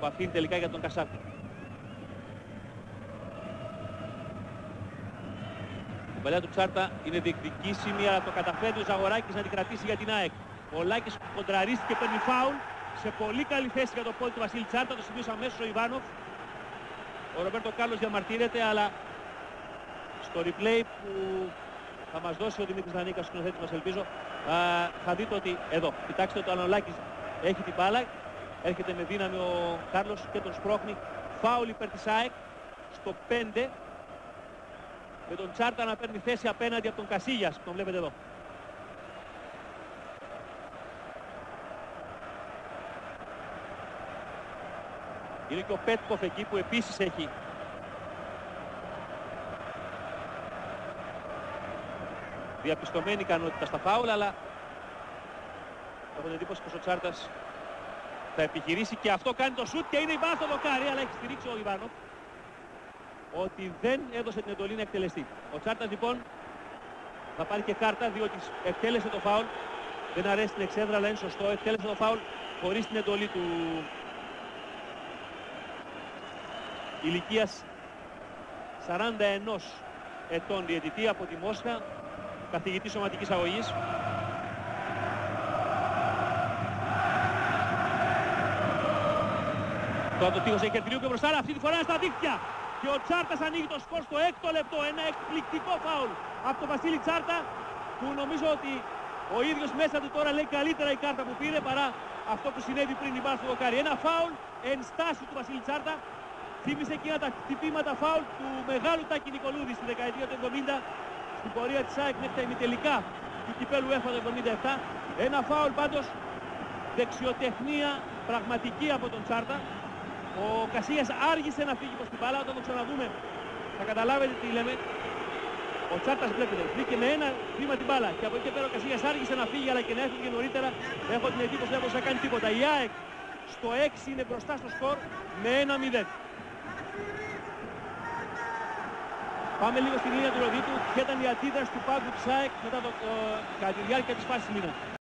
που αφήνει τελικά για τον Κασάπη. Η παλιά του Τσάρτα είναι διεκδικήσιμη, αλλά το καταφέρει ο Ζαγοράκης να την κρατήσει για την ΑΕΚ. Ο Λάκης κοντραρίστηκε, παίρνει φάουλ. Σε πολύ καλή θέση για το πόδι του Βασίλη Τσάρτα, το σημείωσε αμέσως ο Ιβάνοφ. Ο Ρομπέρτο Κάρλος διαμαρτύρεται, αλλά στο replay που θα μας δώσει ο Δημήτρης Δανίκας, ο σκηνοθέτης μας ελπίζω, θα δείτε ότι εδώ, κοιτάξτε το Ανολάκης έχει την μπάλα, έρχεται με δύναμη ο Κάρλος και τον σπρώχνει. Φάουλ υπέρ της ΑΕΚ στο 5, με τον Τσάρτα να παίρνει θέση απέναντι από τον Κασίγιας, που τον βλέπετε εδώ. Είναι και ο Πέτκοφ εκεί που επίσης έχει διαπιστωμένη ικανότητα στα φάουλ, αλλά έχω την εντύπωση πως ο Τσάρτας θα επιχειρήσει και αυτό κάνει το σουτ και είναι η μπάλα στο δοκάρι, αλλά έχει στηρίξει ο Ιβάνοφ ότι δεν έδωσε την εντολή να εκτελεστεί. Ο Τσάρτας λοιπόν θα πάρει και κάρτα, διότι εκτέλεσε το φάουλ, δεν αρέσει την εξέδρα αλλά είναι σωστό, εκτέλεσε το φάουλ χωρίς την εντολή του ηλικίας 41 ετών διαιτητή από τη Μόσχα, καθηγητή σωματικής αγωγής. Τώρα το τείχος έχει ερθιλίου και μπροστά, αυτή τη φορά στα δίχτυα. Και ο Τσάρτας ανοίγει το σκορ στο 6ο λεπτό. Ένα εκπληκτικό φάουλ από τον Βασίλη Τσάρτα, που νομίζω ότι ο ίδιος μέσα του τώρα λέει καλύτερα η κάρτα που πήρε παρά αυτό που συνέβη πριν η μπάλα στο δοκάρι. Ένα φάουλ εν στάση του Βασίλη Τσάρτα. Θύμισε εκείνα τα χτυπήματα φάουλ του μεγάλου Τάκη Νικολούδη στη δεκαετία του 70 στην πορεία της ΑΕΚ μέχρι τα ημιτελικά του κυπέλου UEFA το 77. Ένα φάουλ πάντως, δεξιοτεχνία πραγματική από τον Τσάρτα. Ο Κασίγιας άργησε να φύγει προς την μπάλα, όταν το ξαναδούμε θα καταλάβετε τι λέμε. Ο Τσάρτας βλέπετε, βρήκε με ένα βήμα την μπάλα και από εκεί πέρα ο Κασίγιας άργησε να φύγει, αλλά και να έφυγε νωρίτερα. Έχω την εντύπωση δεν μπορούσε να κάνει τίποτα. Η ΑΕΚ στο 6 είναι μπροστά στο σκορ με 1-0. Πάμε λίγο στη λίνια του Ροδίτου. Ποια ήταν η αντίδραση του πάγκου της ΑΕΚ κατά τη διάρκεια της φάσης Μίνα.